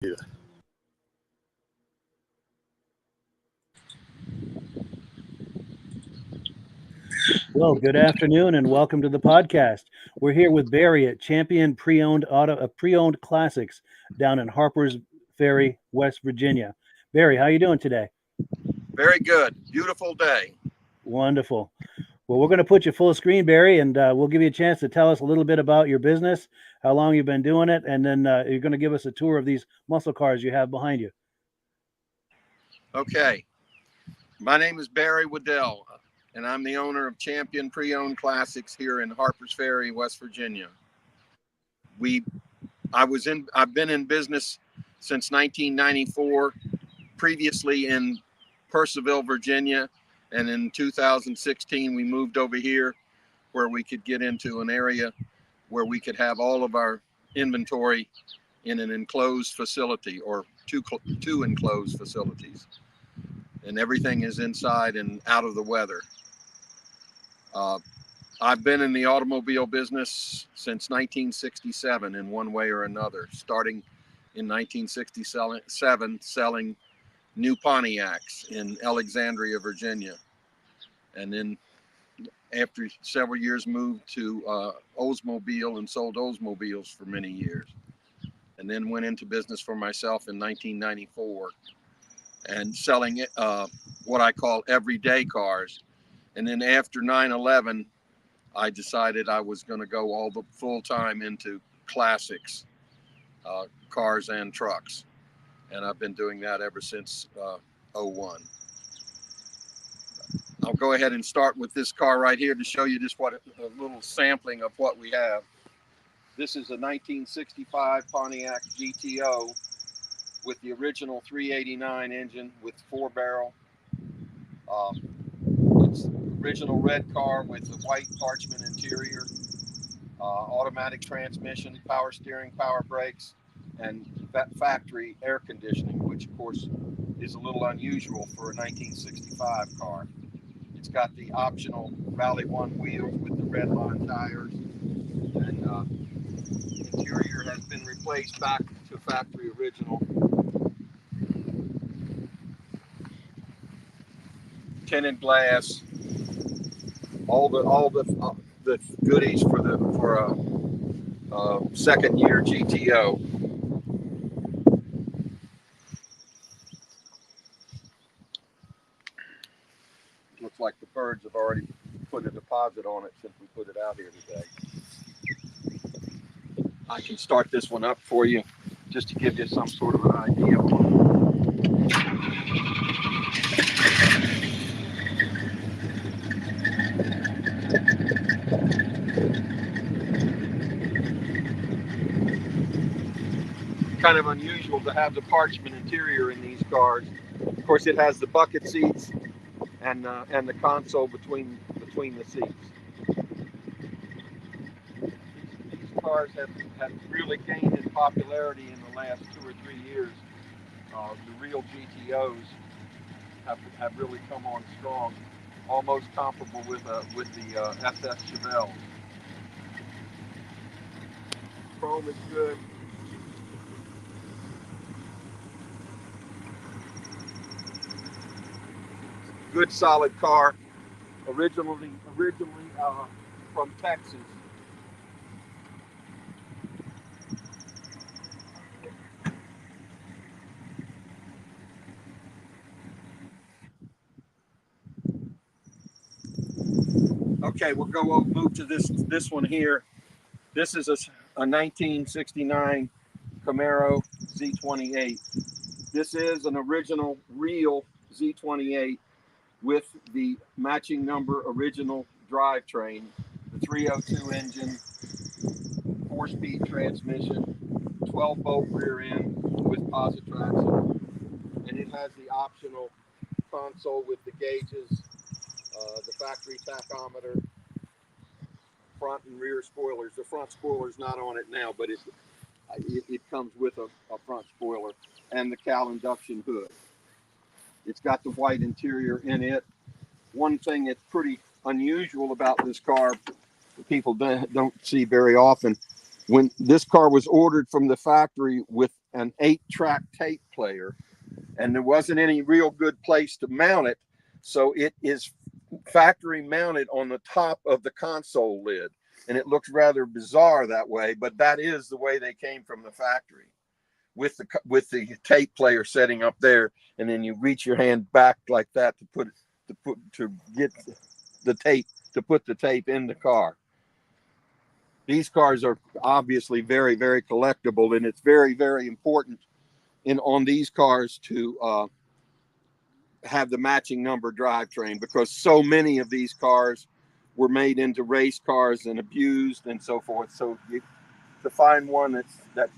Yeah. Well, good afternoon and welcome to the podcast. We're here with Barry at Champion Pre-Owned Classics down in Harpers Ferry, West Virginia. Barry, how you doing today? Very good. Beautiful day. Wonderful. Well, we're going to put you full screen, Barry, and we'll give you a chance to tell us a little bit about your business, how long you've been doing it, and then you're going to give us a tour of these muscle cars you have behind you. Okay. My name is Barry Waddell, and I'm the owner of Champion Pre-Owned Classics here in Harpers Ferry, West Virginia. I've been in business since 1994, previously in Purcellville, Virginia, and in 2016 we moved over here where we could get into an area where we could have all of our inventory in an enclosed facility or two enclosed facilities. And everything is inside and out of the weather. I've been in the automobile business since 1967 in one way or another, starting in 1967 selling new Pontiacs in Alexandria, Virginia. And then after several years moved to Oldsmobile and sold Oldsmobiles for many years. And then went into business for myself in 1994 and selling what I call everyday cars. And then after 9/11, I decided I was going to go all the full time into classics, cars and trucks. And I've been doing that ever since 01. I'll go ahead and start with this car right here to show you just what a little sampling of what we have. This is a 1965 Pontiac GTO with the original 389 engine with 4-barrel. It's original red car with the white parchment interior, automatic transmission, power steering, power brakes, and factory air conditioning, which of course is a little unusual for a 1965 car. It's got the optional Valley One wheels with the red line tires, and interior has been replaced back to factory original. Tinted glass, all the goodies for a second year GTO. Looks like the birds have already put a deposit on it since we put it out here today. I can start this one up for you just to give you some sort of an idea on it. Kind of unusual to have the parchment interior in these cars. Of course, it has the bucket seats and the console between the seats. These cars have really gained in popularity in the last 2 or 3 years. The real GTOs have really come on strong, almost comparable with the SS Chevelles. Chrome is good. Good solid car, originally from Texas. Okay, we'll move to this one here. This is a 1969 Camaro Z28. This is an original real Z28 with the matching number original drivetrain, the 302 engine, 4-speed transmission, 12-bolt rear end with positraction, and it has the optional console with the gauges, the factory tachometer, front and rear spoilers. The front spoiler's not on it now, but it comes with a front spoiler and the Cal induction hood. It's got the white interior in it. One thing that's pretty unusual about this car, people don't see very often, when this car was ordered from the factory with an 8-track tape player, and there wasn't any real good place to mount it, so it is factory mounted on the top of the console lid, and it looks rather bizarre that way, but that is the way they came from the factory, with the tape player setting up there, and then you reach your hand back like that to get the tape, to put the tape in the car. These cars are obviously very, very collectible, and it's very, very important on these cars to have the matching number drivetrain, because so many of these cars were made into race cars and abused and so forth. So to find one that's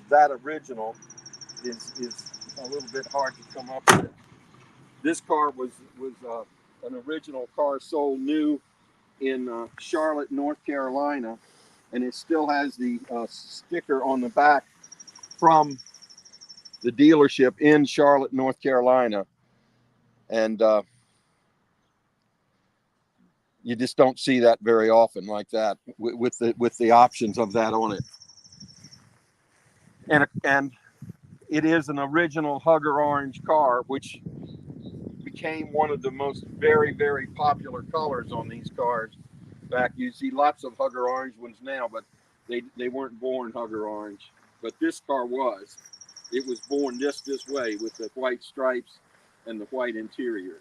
that original is a little bit hard to come up with. This car was an original car sold new in Charlotte, North Carolina, and it still has the sticker on the back from the dealership in Charlotte, North Carolina. And you just don't see that very often like that, with the options of that on it. And it is an original Hugger orange car, which became one of the most very, very popular colors on these cars. Back, you see lots of Hugger orange ones now, but they weren't born Hugger orange. But this car was. It was born just this way, with the white stripes and the white interior.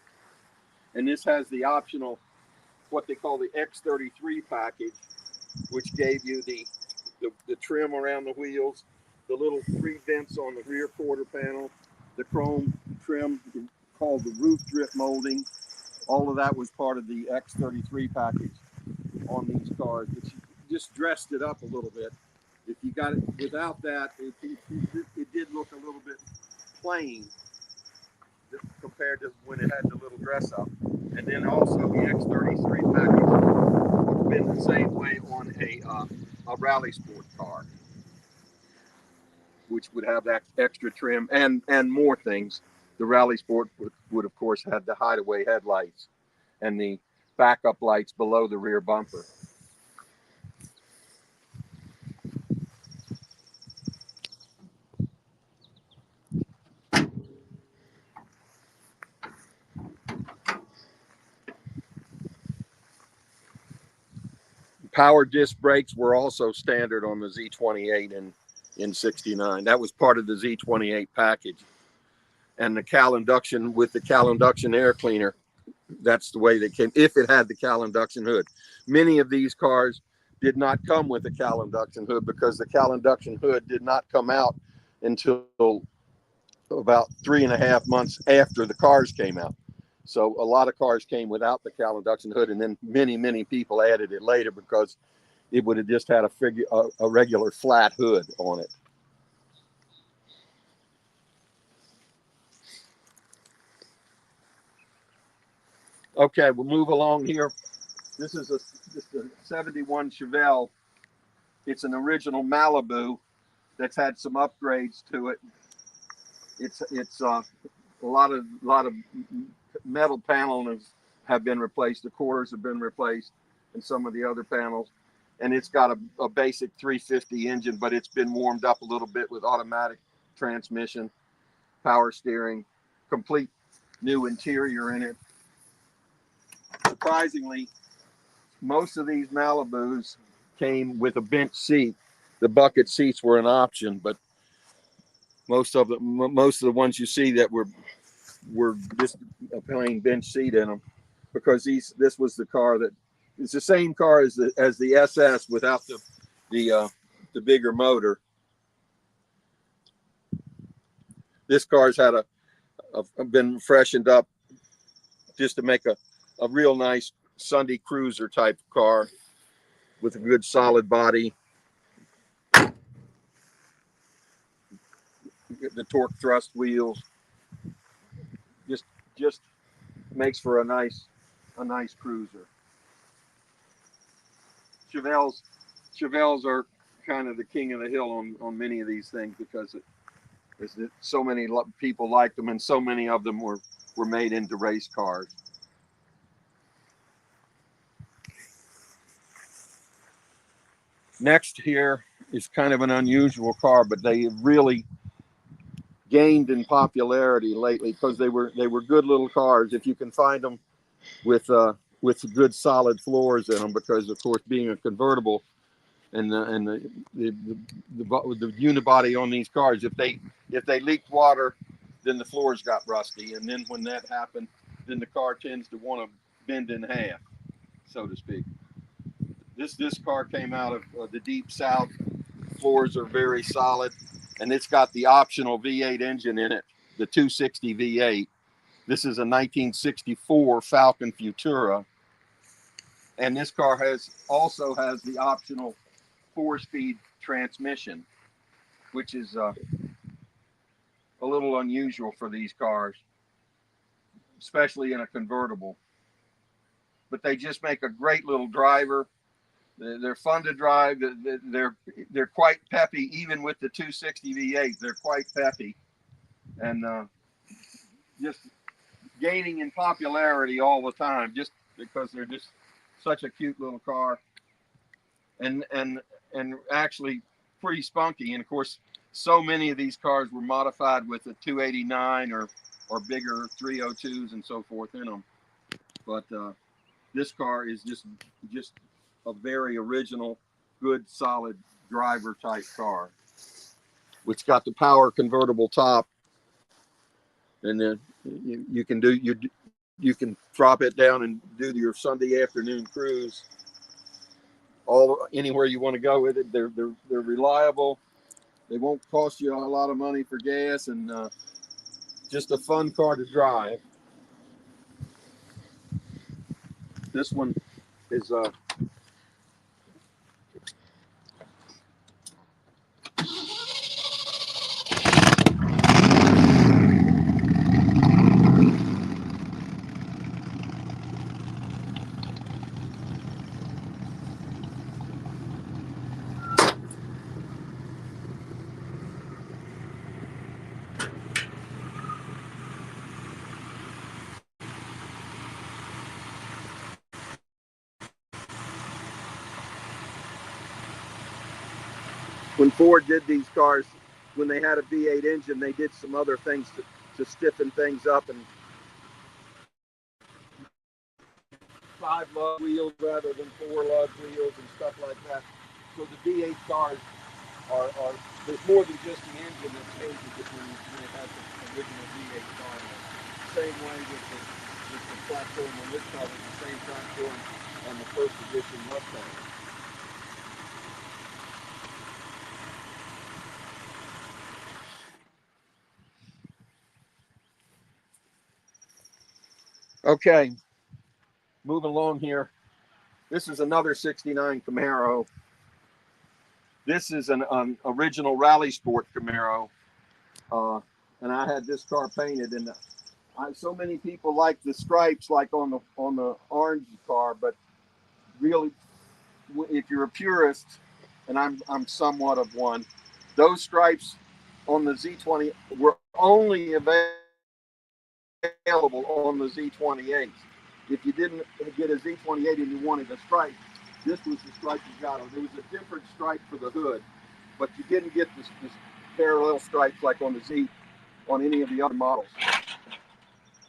And this has the optional, what they call the X33 package, which gave you the trim around the wheels, the little 3 vents on the rear quarter panel, the chrome trim called the roof drip molding. All of that was part of the X33 package on these cars, which just dressed it up a little bit. If you got it without that, it did look a little bit plain compared to when it had the little dress up. And then also the X33 package would have been the same way on a rally sport car, which would have that extra trim and more things. The rally sport would of course have the hideaway headlights and the backup lights below the rear bumper. Power disc brakes were also standard on the Z28 in 69. That was part of the Z28 package. And the Cal induction with the Cal induction air cleaner, that's the way they came, if it had the Cal induction hood. Many of these cars did not come with a Cal induction hood, because the Cal induction hood did not come out until about 3.5 months after the cars came out. So a lot of cars came without the Cal induction hood, and then many people added it later because it would have just had a regular flat hood on it. Okay, we'll move along here. This is just a 71 Chevelle. It's an original Malibu that's had some upgrades to it. It's a lot of metal panels have been replaced. The quarters have been replaced, and some of the other panels. And it's got a basic 350 engine, but it's been warmed up a little bit with automatic transmission, power steering, complete new interior in it. Surprisingly, most of these Malibus came with a bench seat. The bucket seats were an option, but most of the ones you see that were just a plain bench seat in them, because this was the car that it's the same car as the SS without the bigger motor. This car's had been freshened up just to make a real nice Sunday cruiser type car with a good solid body. The torque thrust wheels just makes for a nice cruiser. Chevelles are kind of the king of the hill on many of these things, because so many people like them, and so many of them were made into race cars. Next here is kind of an unusual car, but they really gained in popularity lately because they were good little cars if you can find them with good solid floors in them, because of course being a convertible and the unibody on these cars, if they leaked water, then the floors got rusty, and then when that happened, then the car tends to want to bend in half, so to speak. This car came out of the deep south. Floors are very solid, and it's got the optional V8 engine in it, the 260 V8. This is a 1964 Falcon Futura, and this car also has the optional 4-speed transmission, which is a little unusual for these cars, especially in a convertible. But they just make a great little driver. They're fun to drive. They're quite peppy, even with the 260 V8. They're quite peppy, and just gaining in popularity all the time, just because they're just such a cute little car, and actually pretty spunky. And of course, so many of these cars were modified with a 289 or bigger 302s and so forth in them. But this car is just a very original, good, solid driver type car. It's got the power convertible top, and then you can drop it down and do your Sunday afternoon cruise anywhere you want to go with it. They're reliable. They won't cost you a lot of money for gas, and just a fun car to drive. This one is when Ford did these cars, when they had a V8 engine, they did some other things to stiffen things up, and 5 lug wheels rather than 4 lug wheels and stuff like that. So the V8 cars are there's more than just the engine that changes it when it has the original V8 car. Same way with the platform on this car, is the same platform on the first edition Mustang. Okay, moving along here. This is another 69 Camaro. This is an original Rally Sport Camaro. And I had this car painted, and so many people like the stripes like on the orange car, but really, if you're a purist, and I'm somewhat of one, those stripes on the Z20 were only available on the Z28. If you didn't get a Z28 and you wanted a stripe, this was the stripe you got. There was a different stripe for the hood, but you didn't get this parallel stripes like on the Z on any of the other models.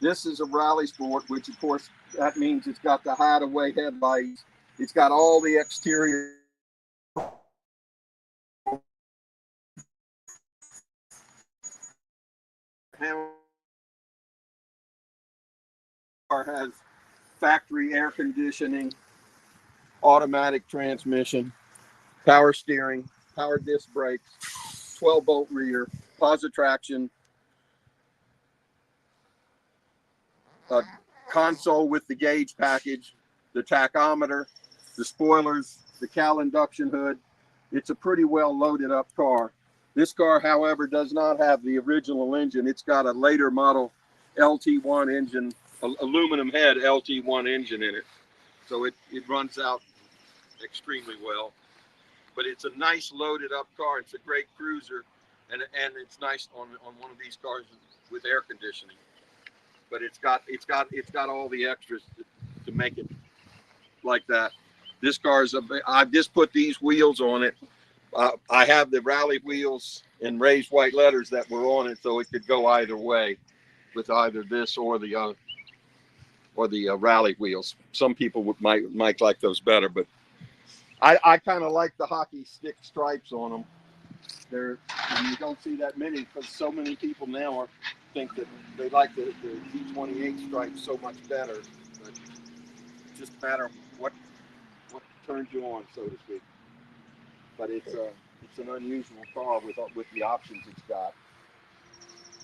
This is a Rally Sport, which of course that means it's got the hideaway headlights. It's got all the exterior car has factory air conditioning, automatic transmission, power steering, power disc brakes, 12-bolt rear, positive traction, a console with the gauge package, the tachometer, the spoilers, the Cal induction hood. It's a pretty well loaded up car. This car, however, does not have the original engine. It's got a later model LT1 engine, aluminum head LT1 engine in it. So it runs out extremely well. But it's a nice loaded up car. It's a great cruiser, and it's nice on one of these cars with air conditioning. But it's got all the extras to make it like that. This car is I've just put these wheels on it. I have the rally wheels and raised white letters that were on it, so it could go either way with either this or the rally wheels. Some people might like those better, but I kind of like the hockey stick stripes on them. And you don't see that many because so many people now think that they like the Z28 stripes so much better. But it's just a matter of what turns you on, so to speak. But it's an unusual car with the options it's got,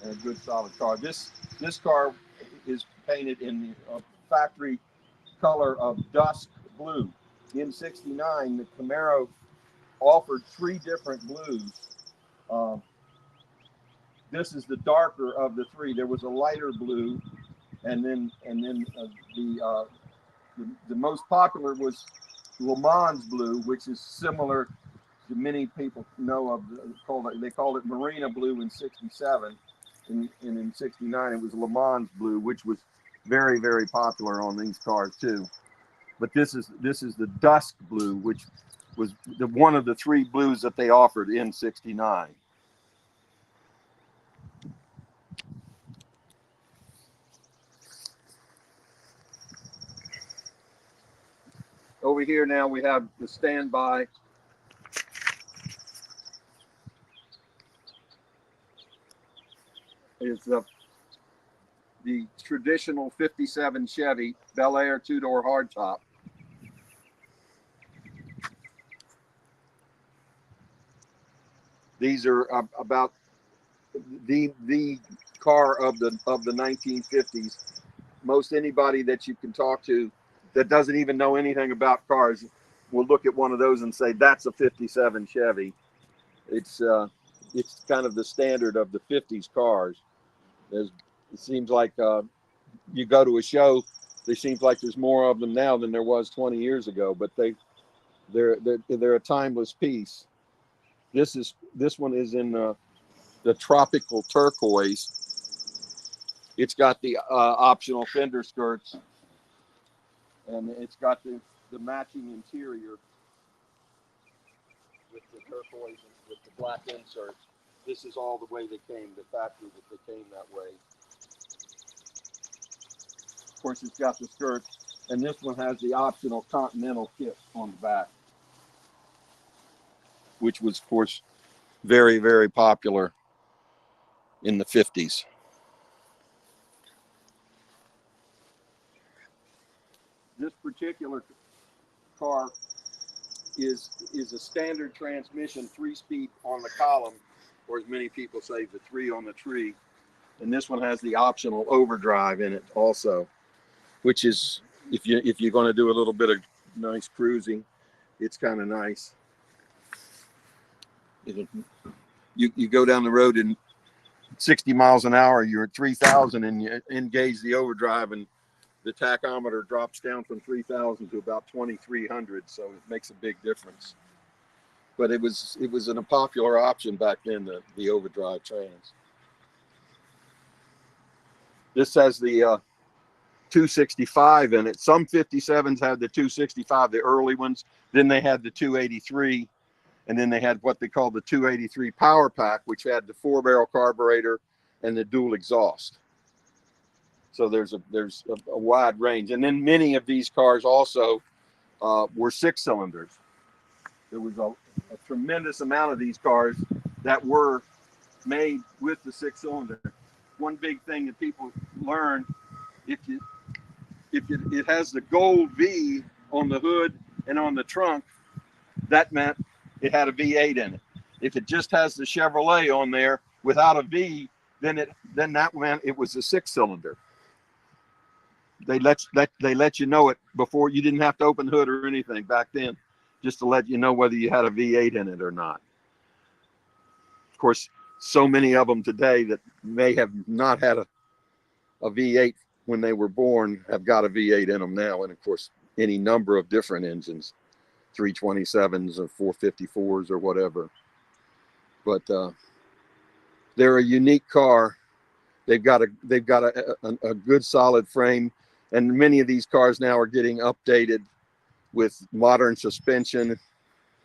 and a good solid car. This car is painted in the factory color of dusk blue. In '69, the Camaro offered 3 different blues. This is the darker of the 3. There was a lighter blue, and then the most popular was Le Mans blue, which is similar to many people know of. They called it Marina blue in '67, and in '69 it was Le Mans blue, which was very, very popular on these cars too. But this is the dusk blue, which was one of the 3 blues that they offered in '69. Over here now we have the standby. Is the traditional '57 Chevy Bel Air 2-door hardtop. These are about the car of the 1950s. Most anybody that you can talk to that doesn't even know anything about cars will look at one of those and say that's a '57 Chevy. It's kind of the standard of the '50s cars. It seems like you go to a show, there seems like there's more of them now than there was 20 years ago, but they're a timeless piece. This one is in the tropical turquoise. It's got the optional fender skirts, and it's got the matching interior with the turquoise and with the black inserts. This is all the way they came, the factory that they came that way. Of course, it's got the skirts, and this one has the optional Continental kit on the back, which was, of course, very, very popular in the '50s. This particular car is a standard transmission, 3-speed on the column, or as many people say, the 3 on the tree. And this one has the optional overdrive in it also, which is, if you're going to do a little bit of nice cruising, it's kind of nice. You go down the road in 60 miles an hour, you're at 3,000, and you engage the overdrive, and the tachometer drops down from 3,000 to about 2,300, so it makes a big difference. But it was a popular option back then, the overdrive trans. This has the 265 in it. Some 57s had the 265, the early ones. Then they had the 283, and then they had what they called the 283 Power Pack, which had the 4-barrel carburetor and the dual exhaust. So there's a wide range. And then many of these cars also were 6-cylinders. There was a tremendous amount of these cars that were made with the 6-cylinder. One big thing that people learn, if it has the gold V on the hood and on the trunk, that meant it had a V8 in it. If it just has the Chevrolet on there without a V, then that meant it was a 6-cylinder. They let you know it before. You didn't have to open the hood or anything back then, just to let you know whether you had a V8 in it or not. Of course, so many of them today that may have not had a V8 when they were born have got a V8 in them now, and of course any number of different engines, 327s or 454s or whatever. But they're a unique car. They've got a good solid frame, and many of these cars now are getting updated with modern suspension,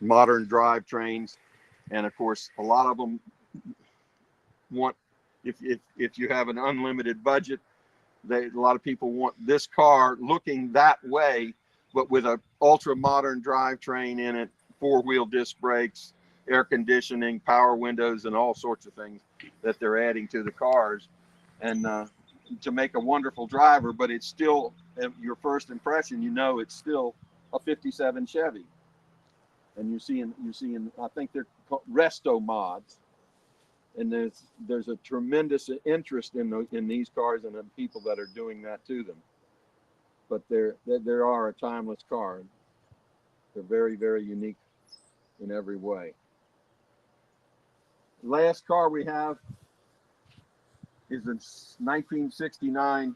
modern drivetrains, and of course a lot of them want, if you have an unlimited budget, a lot of people want this car looking that way, but with a ultra modern drivetrain in it, 4-wheel disc brakes, air conditioning, power windows, and all sorts of things that they're adding to the cars, and to make a wonderful driver. But it's still, your first impression, it's still a 57 Chevy. And you're seeing, I think they're called resto mods, and there's a tremendous interest in these cars and the people that are doing that to them. But they are a timeless car. They're very, very unique in every way. The last car we have is a 1969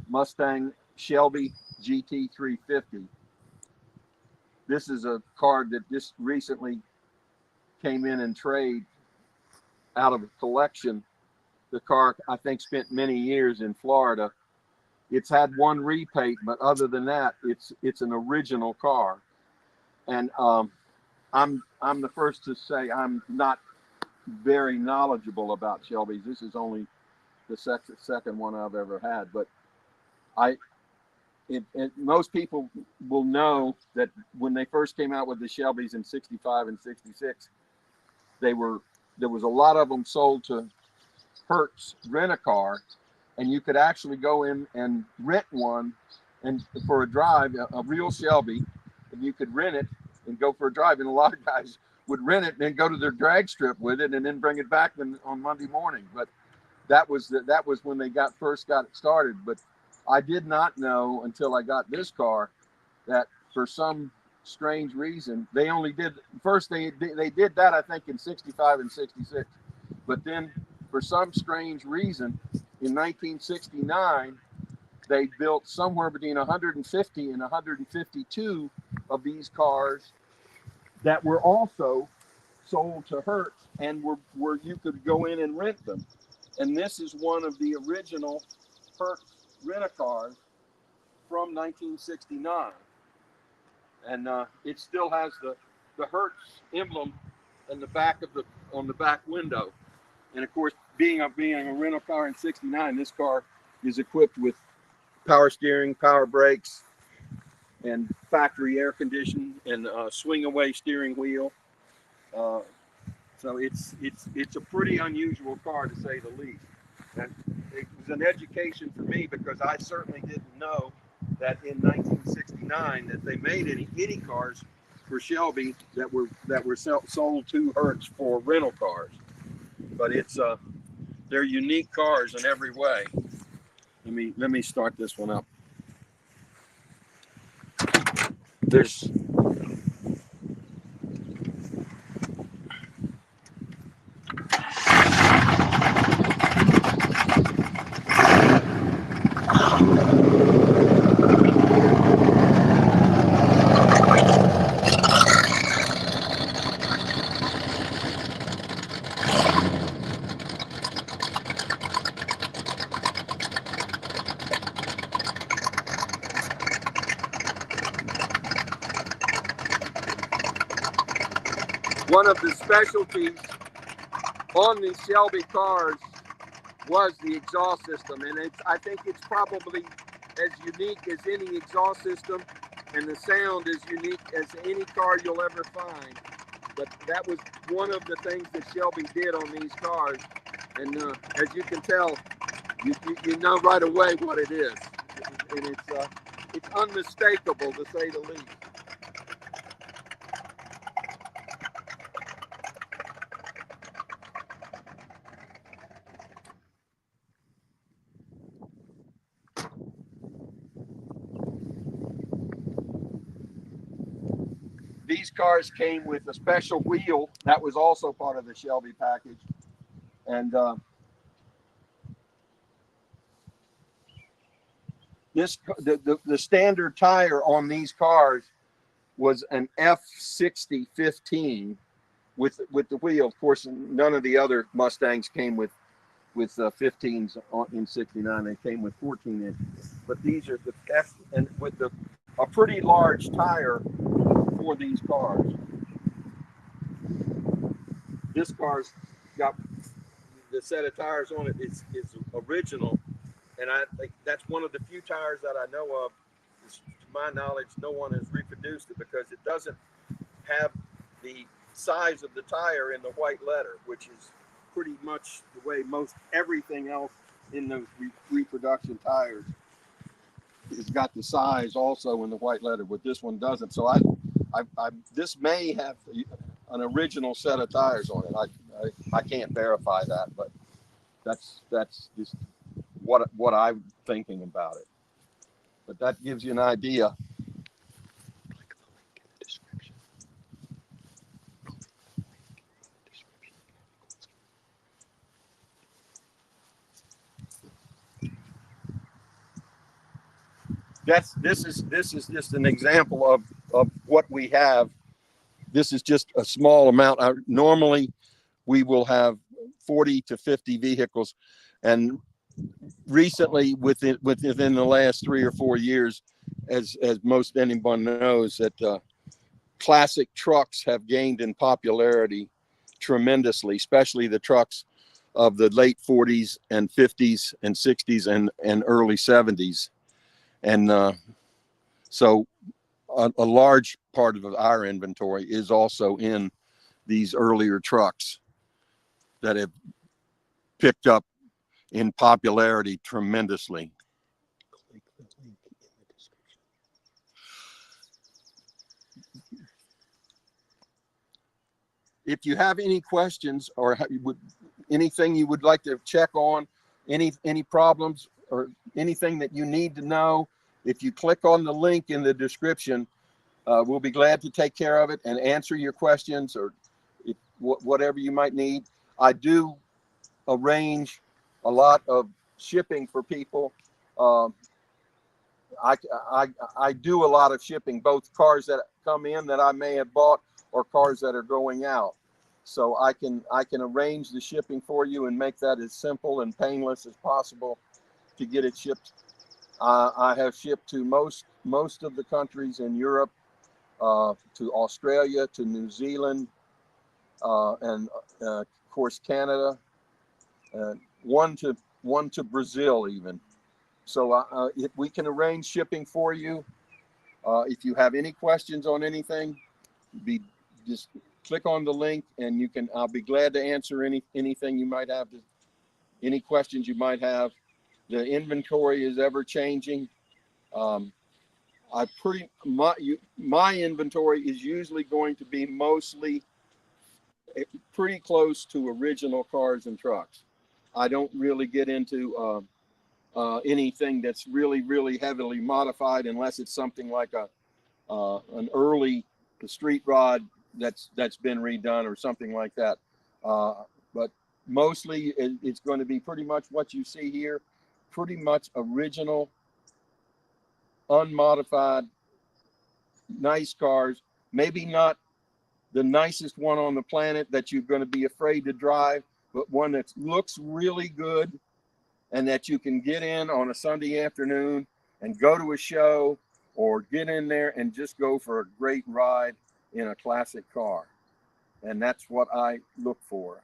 Mustang Shelby GT350. This is a car that just recently came in trade out of a collection. The car, I think, spent many years in Florida. It's had one repaint, but other than that, it's an original car. And I'm the first to say I'm not very knowledgeable about Shelbys. This is only the second one I've ever had, but most people will know that when they first came out with the Shelbys in 65 and 66, there was a lot of them sold to Hertz Rent-A-Car, and you could actually go in and rent one and for a drive, a real Shelby, and you could rent it and go for a drive. And a lot of guys would rent it and then go to their drag strip with it and then bring it back on Monday morning. But that was when they first got it started. But I did not know until I got this car that for some strange reason they only did they did that, I think, in 65 and 66, but then for some strange reason in 1969 they built somewhere between 150 and 152 of these cars that were also sold to Hertz and were you could go in and rent them. And this is one of the original Hertz Rent-A-Cars from 1969, and it still has the Hertz emblem on the back window. And of course, being a rental car in '69, this car is equipped with power steering, power brakes, and factory air conditioning, and swing away steering wheel. So it's a pretty unusual car, to say the least. And it was an education for me, because I certainly didn't know that in 1969 that they made any cars for Shelby that were sold to Hertz for rental cars. But they're unique cars in every way. Let me start this one up. There's one of the specialties on these Shelby cars was the exhaust system, and I think it's probably as unique as any exhaust system, and the sound is unique as any car you'll ever find. But that was one of the things that Shelby did on these cars, and as you can tell, you know right away what it is, and it's unmistakable, to say the least. These cars came with a special wheel that was also part of the Shelby package, and the standard tire on these cars was an F60 15 with the wheel. Of course, none of the other Mustangs came with 15s in '69. They came with 14 inches, but these are the F, and with a pretty large tire for these cars. This car's got the set of tires on it is original, and I think that's one of the few tires that I know of. To my knowledge, no one has reproduced it because it doesn't have the size of the tire in the white letter, which is pretty much the way most everything else in those reproduction tires has got the size also in the white letter, but this one doesn't. So this may have an original set of tires on it. I can't verify that, but that's just what I'm thinking about it. But that gives you an idea. This is just an example of what we have. This is just a small amount. Normally, we will have 40 to 50 vehicles, and recently, within the last 3 or 4 years, as most anyone knows, that classic trucks have gained in popularity tremendously, especially the trucks of the late 40s and 50s and 60s and early 70s. And so a large part of our inventory is also in these earlier trucks that have picked up in popularity tremendously. Click the link in the description. If you have any questions or anything you would like to check on, any problems or anything that you need to know, if you click on the link in the description, we'll be glad to take care of it and answer your questions or whatever you might need. I do arrange a lot of shipping for people. I do a lot of shipping, both cars that come in that I may have bought or cars that are going out. So I can arrange the shipping for you and make that as simple and painless as possible to get it shipped. I have shipped to most of the countries in Europe, to Australia, to New Zealand, and of course Canada, one to Brazil even. So if we can arrange shipping for you, if you have any questions on anything, just click on the link and I'll be glad to answer anything you might have, any questions you might have. The inventory is ever changing. My inventory is usually going to be mostly pretty close to original cars and trucks. I don't really get into anything that's really, really heavily modified unless it's something like an early street rod that's been redone or something like that. But mostly it's going to be pretty much what you see here, pretty much original, unmodified, nice cars. Maybe not the nicest one on the planet that you're going to be afraid to drive, but one that looks really good and that you can get in on a Sunday afternoon and go to a show or get in there and just go for a great ride in a classic car. And that's what I look for.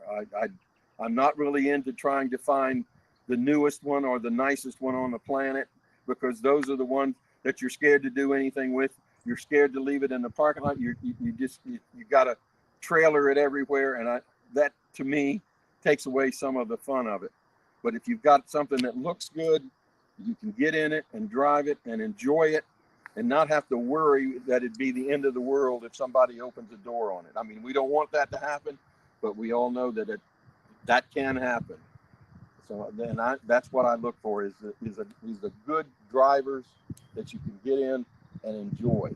I'm not really into trying to find the newest one or the nicest one on the planet, because those are the ones that you're scared to do anything with. You're scared to leave it in the parking lot. You got to trailer it everywhere. And that to me takes away some of the fun of it. But if you've got something that looks good, you can get in it and drive it and enjoy it and not have to worry that it'd be the end of the world if somebody opens a door on it. I mean, we don't want that to happen, but we all know that that can happen. So then that's what I look for is the good drivers that you can get in and enjoy.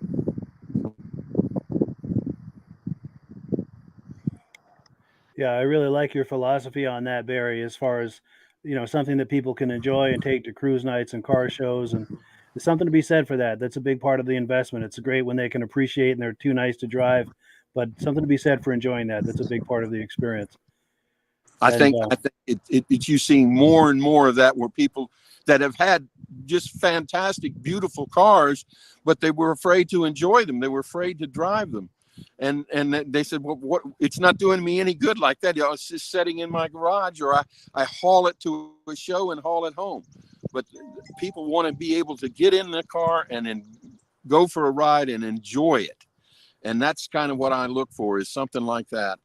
Yeah, I really like your philosophy on that, Barry, as far as, something that people can enjoy and take to cruise nights and car shows. And there's something to be said for that. That's a big part of the investment. It's great when they can appreciate and they're too nice to drive, but something to be said for enjoying that. That's a big part of the experience. I think you see more and more of that, where people that have had just fantastic, beautiful cars, but they were afraid to enjoy them. They were afraid to drive them. And they said, well, what? It's not doing me any good like that. It's just sitting in my garage, or I haul it to a show and haul it home. But people want to be able to get in the car and then go for a ride and enjoy it. And that's kind of what I look for, is something like that.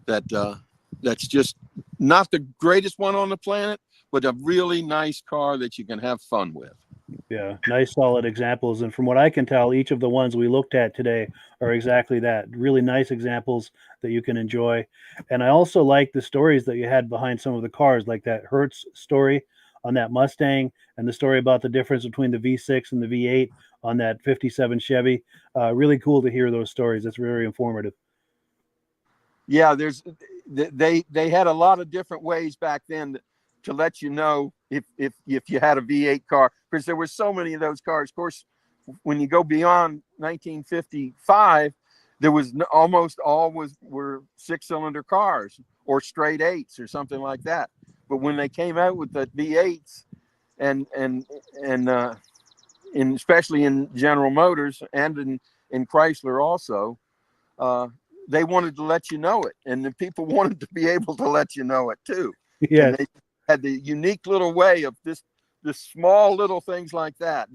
That's just not the greatest one on the planet, but a really nice car that you can have fun with. Yeah, nice solid examples. And from what I can tell, each of the ones we looked at today are exactly that. Really nice examples that you can enjoy. And I also like the stories that you had behind some of the cars, like that Hertz story on that Mustang, and the story about the difference between the V6 and the V8 on that 57 Chevy. Really cool to hear those stories. It's very informative. Yeah, they had a lot of different ways back then to let you know if you had a V8 car, because there were so many of those cars. Of course, when you go beyond 1955, there was almost all were 6-cylinder cars or straight eights or something like that. But when they came out with the V8s, and especially in General Motors and in Chrysler also, they wanted to let you know it, and the people wanted to be able to let you know it too. Yeah. And they had the unique little way of this small little things like that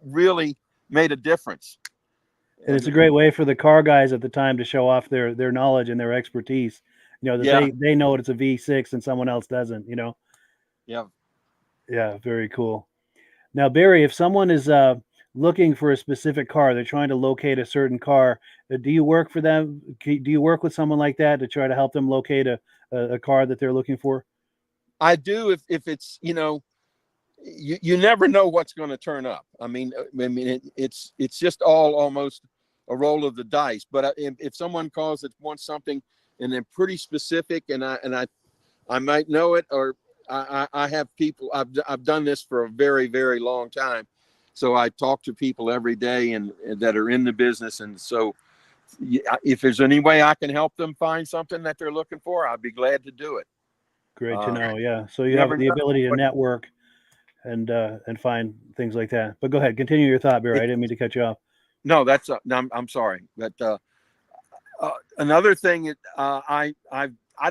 really made a difference. And it's a great way for the car guys at the time to show off their knowledge and their expertise. That they know it's a V6 and someone else doesn't. Yeah. Yeah, very cool. Now, Barry, if someone is looking for a specific car, they're trying to locate a certain car, do you work for them? Do you work with someone like that to try to help them locate a car that they're looking for? I do, if it's, you never know what's going to turn up. I mean, it's just all almost a roll of the dice. But if someone calls that wants something and they're pretty specific, and I might know it, or I have people. I've done this for a very, very long time, so I talk to people every day and that are in the business. And so, if there's any way I can help them find something that they're looking for, I'd be glad to do it. Great to know. Yeah, so you have the ability to network and find things like that. But go ahead, continue your thought, Barry. I didn't mean to cut you off. No, I'm sorry. But another thing, I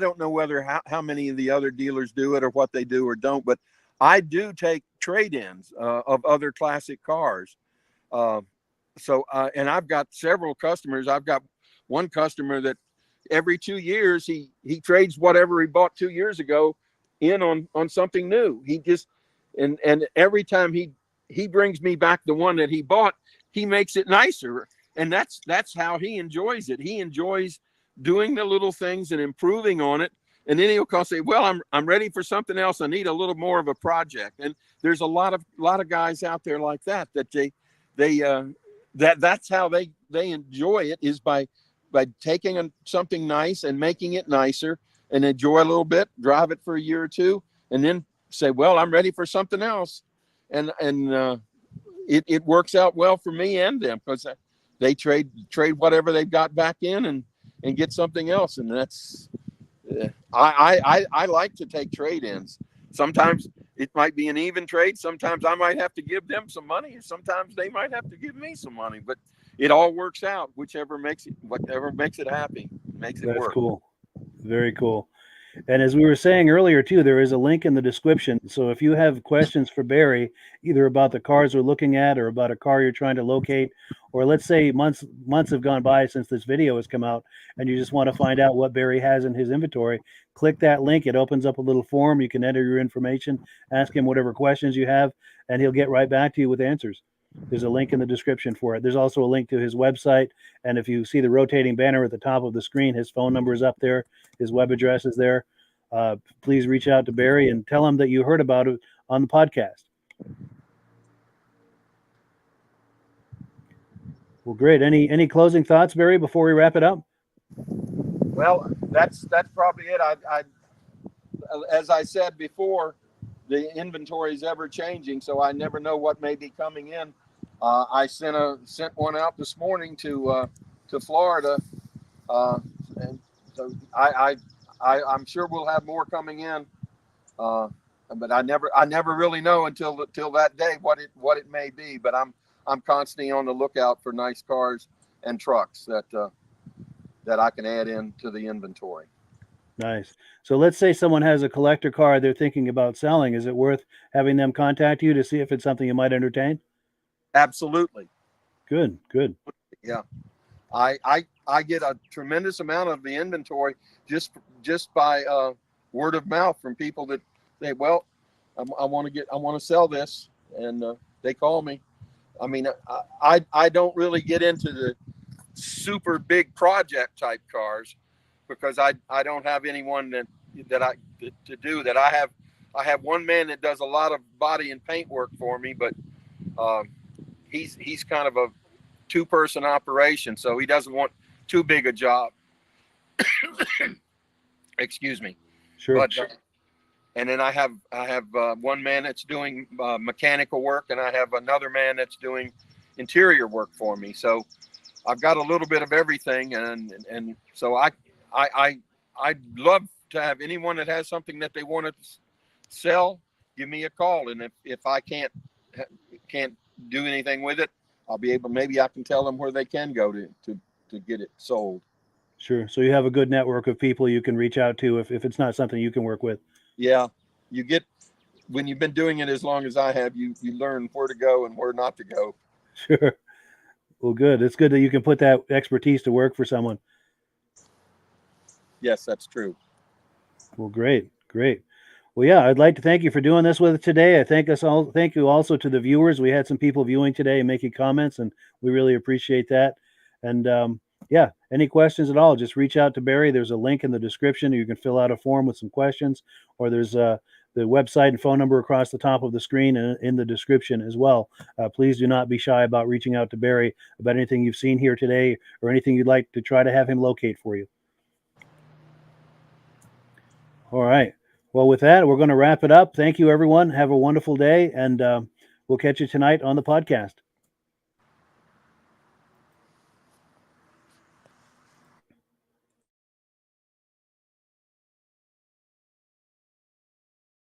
don't know how many of the other dealers do it or what they do or don't, but I do take trade-ins of other classic cars. And I've got several customers. I've got one customer that every 2 years he trades whatever he bought 2 years ago in on something new. He just and every time he brings me back the one that he bought, he makes it nicer, and that's how he enjoys it. He enjoys doing the little things and improving on it. And then he'll call, say, well, I'm ready for something else. I need a little more of a project. And there's a lot of guys out there like that that's how they enjoy it, is by taking something nice and making it nicer, and enjoy a little bit, drive it for a year or two, and then say, well, I'm ready for something else. And it works out well for me and them, because they trade whatever they've got back in and get something else. And that's I like to take trade-ins. Sometimes it might be an even trade. Sometimes I might have to give them some money, and sometimes they might have to give me some money. But it all works out. Whatever makes it happy, makes it work. That's cool. Very cool. And as we were saying earlier too, there is a link in the description. So if you have questions for Barry, either about the cars we're looking at or about a car you're trying to locate, or let's say months have gone by since this video has come out and you just want to find out what Barry has in his inventory, click that link. It opens up a little form. You can enter your information, ask him whatever questions you have, and he'll get right back to you with answers. There's a link in the description for it. There's also a link to his website. And if you see the rotating banner at the top of the screen, his phone number is up there. His web address is there. Please reach out to Barry and tell him that you heard about it on the podcast. Well, great. Any closing thoughts, Barry, before we wrap it up? Well, that's probably it. I as I said before, the inventory is ever changing, so I never know what may be coming in. I sent one out this morning to Florida, and so I'm sure we'll have more coming in, but I never really know until that day what it may be. But I'm constantly on the lookout for nice cars and trucks that that I can add into the inventory. Nice. So let's say someone has a collector car they're thinking about selling. Is it worth having them contact you to see if it's something you might entertain? Absolutely. Good, good. Yeah. I get a tremendous amount of the inventory just by word of mouth from people that say, well, I want to sell this, and they call me. I mean, I don't really get into the super big project type cars because I don't have anyone to do that. I have one man that does a lot of body and paint work for me, but um, he's kind of a 2-person operation, so he doesn't want too big a job. Excuse me. Sure. But and then I have one man that's doing mechanical work, and I have another man that's doing interior work for me. So I've got a little bit of everything, and so I'd love to have anyone that has something that they want to sell, give me a call, and if I can't do anything with it, I'll be able, maybe I can tell them where they can go to get it sold. Sure. So you have a good network of people you can reach out to if it's not something you can work with. Yeah, you get, when you've been doing it as long as I have, you learn where to go and where not to go. Sure. Well, good. It's good that you can put that expertise to work for someone. Yes, that's true. Well, great, great. Well, yeah, I'd like to thank you for doing this with us today. I thank us all. Thank you also to the viewers. We had some people viewing today and making comments, and we really appreciate that. And yeah, any questions at all, just reach out to Barry. There's a link in the description. You can fill out a form with some questions, or there's the website and phone number across the top of the screen and in the description as well. Please do not be shy about reaching out to Barry about anything you've seen here today or anything you'd like to try to have him locate for you. All right. Well, with that, we're going to wrap it up. Thank you, everyone. Have a wonderful day, and we'll catch you tonight on the podcast.